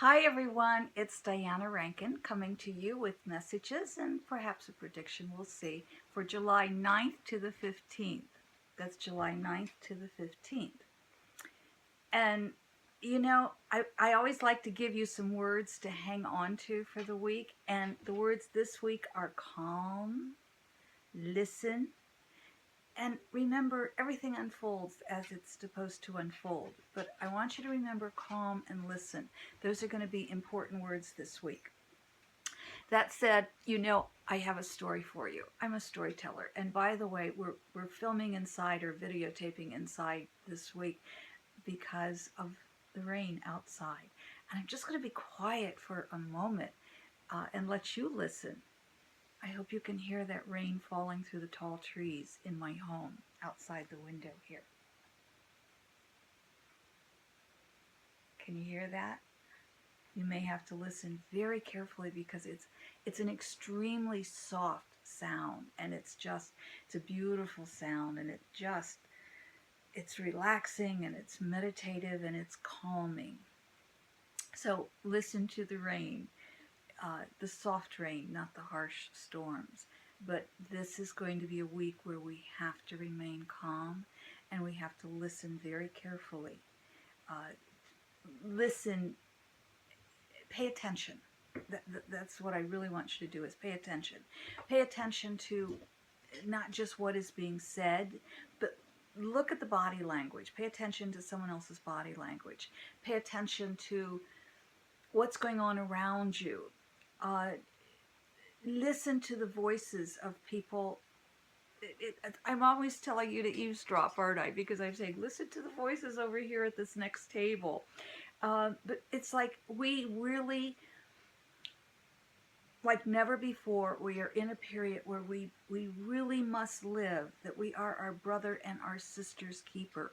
Hi everyone, it's Diana Rankin coming to you with messages and perhaps a prediction, we'll see, for July 9th to the 15th. That's July 9th to the 15th. And I always like to give you some words to hang on to for the week. And the words this week are calm, listen, and remember, everything unfolds as it's supposed to unfold. But I want you to remember calm and listen. Those are going to be important words this week. That said, I have a story for you. I'm a storyteller. And by the way, we're filming inside or videotaping inside this week because of the rain outside. And I'm just going to be quiet for a moment and let you listen. I hope you can hear that rain falling through the tall trees in my home outside the window here. Can you hear that? You may have to listen very carefully because it's an extremely soft sound, and it's a beautiful sound, and it's relaxing, and it's meditative, and it's calming. So listen to the rain, the soft rain, not the harsh storms. But this is going to be a week where we have to remain calm, and we have to listen very carefully. Listen, pay attention. That's what I really want you to do, is pay attention. Pay attention to not just what is being said, but look at the body language. Pay attention to someone else's body language. Pay attention to what's going on around you. Listen to the voices of people. I'm always telling you to eavesdrop, aren't I? Because I'm saying, listen to the voices over here at this next table. But it's like we really, like never before, we are in a period where we really must live, that we are our brother and our sister's keeper.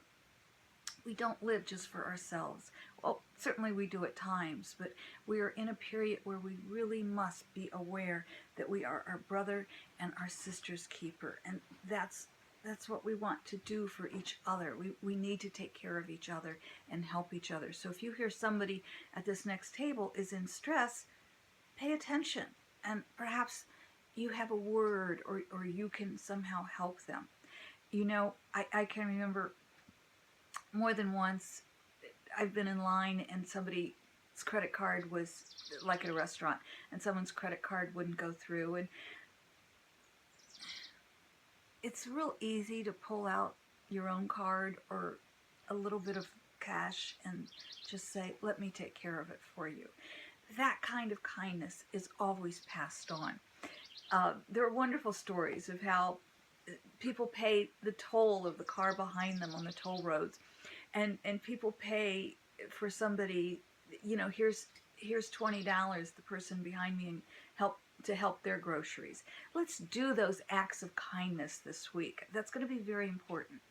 We don't live just for ourselves. Well, certainly we do at times, but we are in a period where we really must be aware that we are our brother and our sister's keeper. And that's what we want to do for each other. We need to take care of each other and help each other. So if you hear somebody at this next table is in stress, pay attention, and perhaps you have a word, or you can somehow help them. I can remember more than once I've been in line and somebody's credit card was, like at a restaurant, and someone's credit card wouldn't go through. And it's real easy to pull out your own card or a little bit of cash and just say, let me take care of it for you. That kind of kindness is always passed on. There are wonderful stories of how people pay the toll of the car behind them on the toll roads, and people pay for somebody, here's $20, the person behind me, and help their groceries. Let's do those acts of kindness this week. That's going to be very important.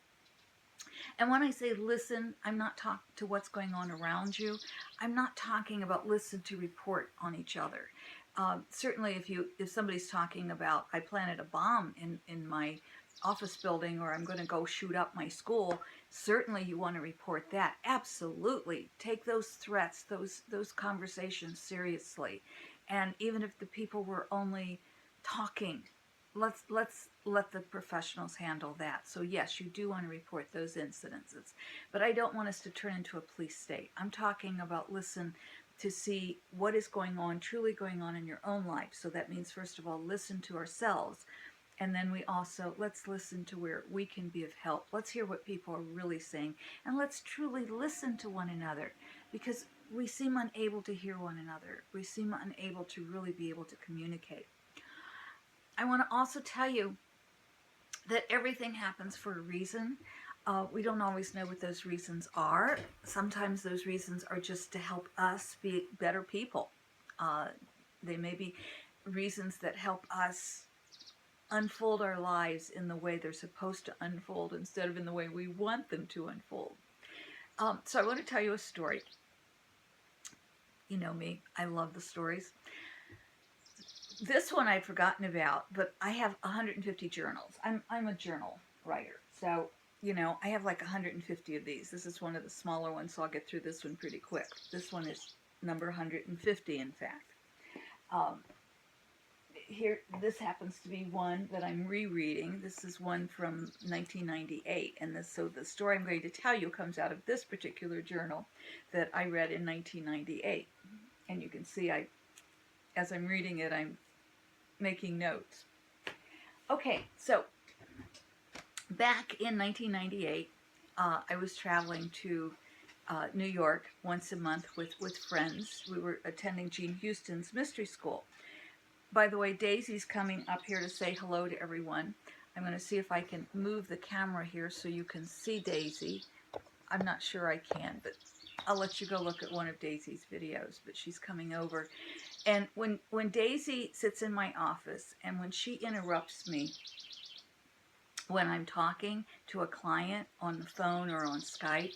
And when I say listen, I'm not talking to what's going on around you. I'm not talking about listen to report on each other. Certainly if somebody's talking about, I planted a bomb in my office building, or I'm going to go shoot up my school, certainly you want to report that. Absolutely. Take those threats, those conversations seriously. And even if the people were only talking, let's let the professionals handle that. So yes, you do want to report those incidences, but I don't want us to turn into a police state. I'm talking about listen to see what is going on, truly going on in your own life. So that means, first of all, listen to ourselves. And then let's listen to where we can be of help. Let's hear what people are really saying. And let's truly listen to one another, because we seem unable to hear one another. We seem unable to really be able to communicate. I want to also tell you that everything happens for a reason. We don't always know what those reasons are. Sometimes those reasons are just to help us be better people. They may be reasons that help us unfold our lives in the way they're supposed to unfold, instead of in the way we want them to unfold. So I want to tell you a story. You know me, I love the stories. This one I'd forgotten about, but I have 150 journals. I'm a journal writer, so I have like 150 of these. This is one of the smaller ones, so I'll get through this one pretty quick. This one is number 150, in fact. Um, Here, this happens to be one that I'm rereading. This is one from 1998, and so the story I'm going to tell you comes out of this particular journal that I read in 1998. And you can see, as I'm reading it, I'm making notes. Okay, so back in 1998, I was traveling to New York once a month with friends. We were attending Gene Houston's mystery school. By the way, Daisy's coming up here to say hello to everyone. I'm going to see if I can move the camera here so you can see Daisy. I'm not sure I can, but I'll let you go look at one of Daisy's videos, but she's coming over. And when Daisy sits in my office and when she interrupts me when I'm talking to a client on the phone or on Skype,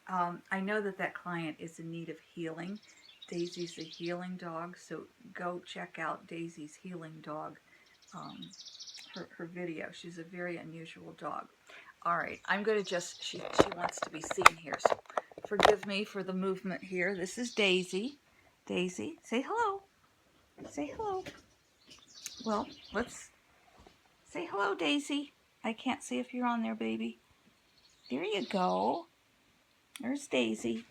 I know that client is in need of healing. Daisy's a healing dog, so go check out Daisy's healing dog, her video. She's a very unusual dog. All right, I'm going to just, she wants to be seen here, so forgive me for the movement here. This is Daisy. Daisy, say hello. Say hello. Well, let's say hello, Daisy. I can't see if you're on there, baby. There you go. There's Daisy.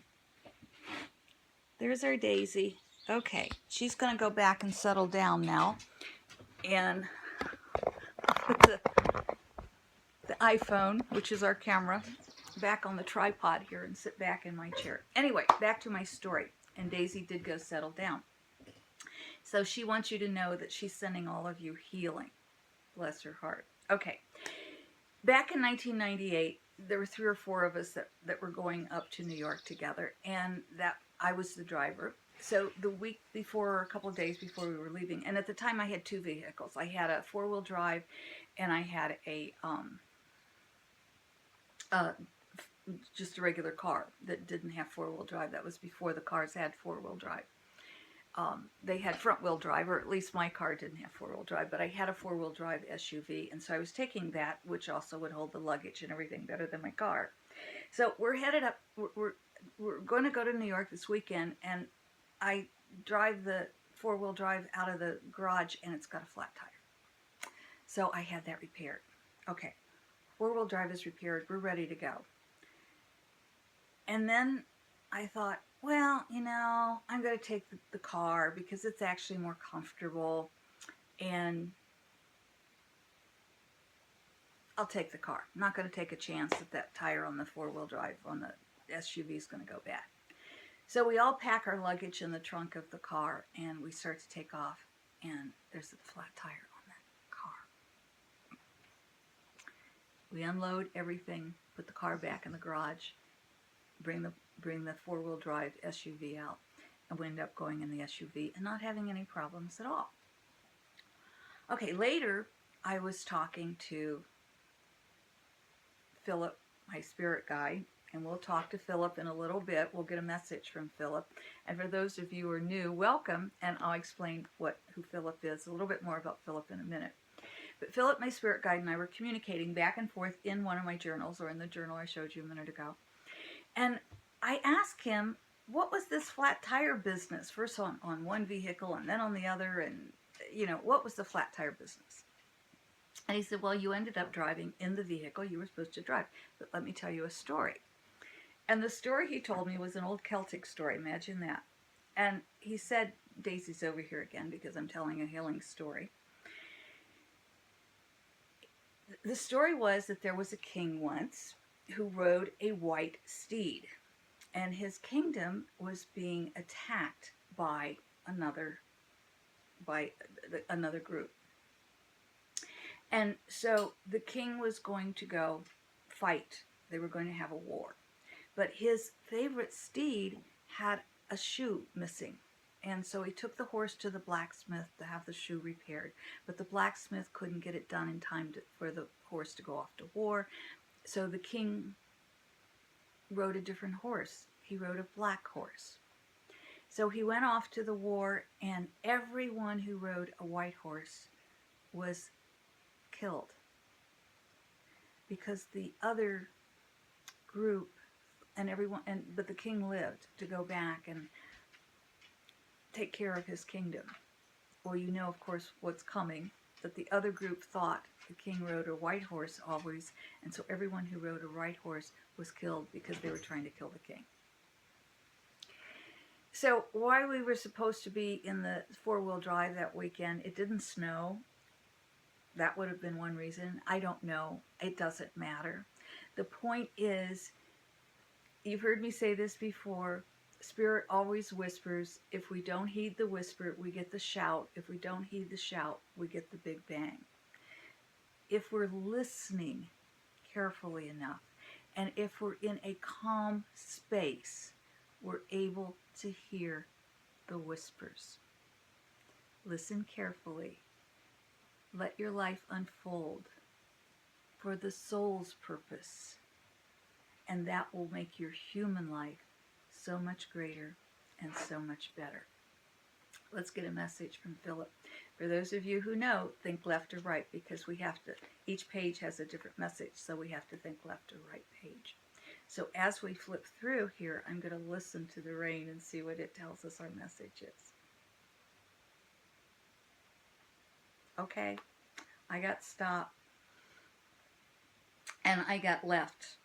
There's our Daisy. Okay, she's going to go back and settle down now. And put the iPhone, which is our camera, back on the tripod here and sit back in my chair. Anyway, back to my story. And Daisy did go settle down. So she wants you to know that she's sending all of you healing. Bless her heart. Okay. Back in 1998, there were 3 or 4 of us that were going up to New York together, and that I was the driver. So the week before, or a couple of days before we were leaving, and at the time I had 2 vehicles. I had a 4-wheel drive, and I had a just a regular car that didn't have 4-wheel drive. That was before the cars had 4-wheel drive. They had front-wheel drive, or at least my car didn't have 4-wheel drive, but I had a 4-wheel drive SUV, and so I was taking that, which also would hold the luggage and everything better than my car. So we're headed up, we're going to go to New York this weekend, and I drive the 4-wheel drive out of the garage, and it's got a flat tire. So I had that repaired. Okay, 4-wheel drive is repaired, we're ready to go. And then I thought, well, you know, I'm going to take the car because it's actually more comfortable, and I'll take the car. I'm not going to take a chance that tire on the 4-wheel drive on the SUV is going to go bad. So we all pack our luggage in the trunk of the car, and we start to take off, and there's a flat tire on that car. We unload everything, put the car back in the garage, bring the 4-wheel drive SUV out, and we end up going in the SUV and not having any problems at all. Okay, later I was talking to Philip, my spirit guide, and we'll talk to Philip in a little bit. We'll get a message from Philip. And for those of you who are new, welcome, and I'll explain who Philip is, a little bit more about Philip in a minute. But Philip, my spirit guide, and I were communicating back and forth in one of my journals, or in the journal I showed you a minute ago. And I asked him, what was this flat tire business? First on one vehicle and then on the other, and, you know, what was the flat tire business? And he said, well, you ended up driving in the vehicle you were supposed to drive. But let me tell you a story. And the story he told me was an old Celtic story. Imagine that. And he said, Daisy's over here again because I'm telling a healing story. The story was that there was a king once who rode a white steed, and his kingdom was being attacked by another group. And so the king was going to go fight. They were going to have a war. But his favorite steed had a shoe missing. And so he took the horse to the blacksmith to have the shoe repaired. But the blacksmith couldn't get it done in time for the horse to go off to war. So the king rode a different horse. He rode a black horse. So he went off to the war, and everyone who rode a white horse was killed. Because the other group but the king lived to go back and take care of his kingdom. Well, you know, of course, what's coming, that the other group thought the king rode a white horse always, and so everyone who rode a white horse was killed because they were trying to kill the king. So why we were supposed to be in the four-wheel drive that weekend, it didn't snow. That would have been one reason. I don't know. It doesn't matter. The point is, you've heard me say this before, Spirit always whispers. If we don't heed the whisper, we get the shout. If we don't heed the shout, we get the big bang. If we're listening carefully enough, and if we're in a calm space, we're able to hear the whispers. Listen carefully. Let your life unfold for the soul's purpose, and that will make your human life so much greater and so much better. Let's get a message from Philip. For those of you who know, think left or right, because we have to, each page has a different message, so we have to think left or right page. So as we flip through here, I'm going to listen to the rain and see what it tells us our message is. Okay, I got stop, and I got left.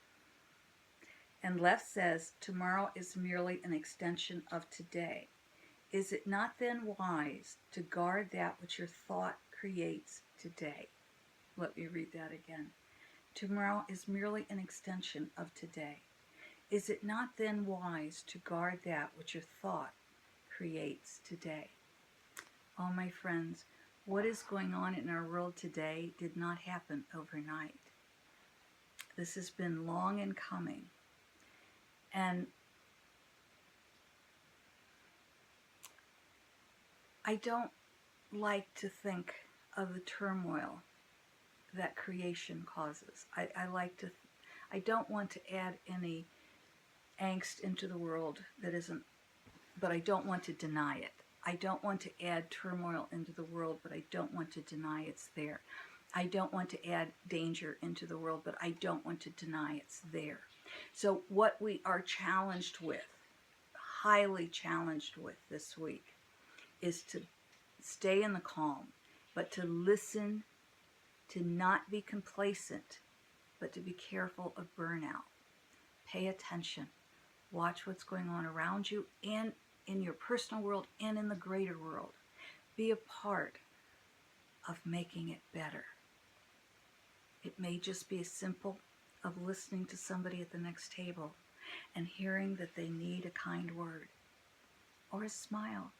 And left says, tomorrow is merely an extension of today. Is it not then wise to guard that which your thought creates today? Let me read that again. Tomorrow is merely an extension of today. Is it not then wise to guard that which your thought creates today? Oh, my friends, what is going on in our world today did not happen overnight. This has been long in coming. And I don't like to think of the turmoil that creation causes. I don't want to add any angst into the world that isn't, but I don't want to deny it. I don't want to add turmoil into the world, but I don't want to deny it's there. I don't want to add danger into the world, but I don't want to deny it's there. So what we are challenged with, highly challenged with this week, is to stay in the calm, but to listen, to not be complacent, but to be careful of burnout. Pay attention. Watch what's going on around you and in your personal world and in the greater world. Be a part of making it better. It may just be as simple of listening to somebody at the next table and hearing that they need a kind word or a smile.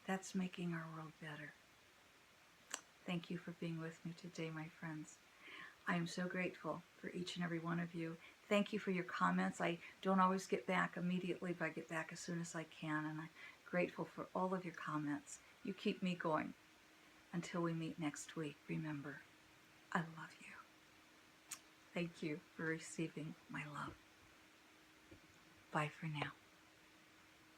That's making our world better. Thank you for being with me today, my friends. I am so grateful for each and every one of you. Thank you for your comments. I don't always get back immediately, but I get back as soon as I can, and I'm grateful for all of your comments. You keep me going. Until we meet next week, remember, I love you. Thank you for receiving my love. Bye for now.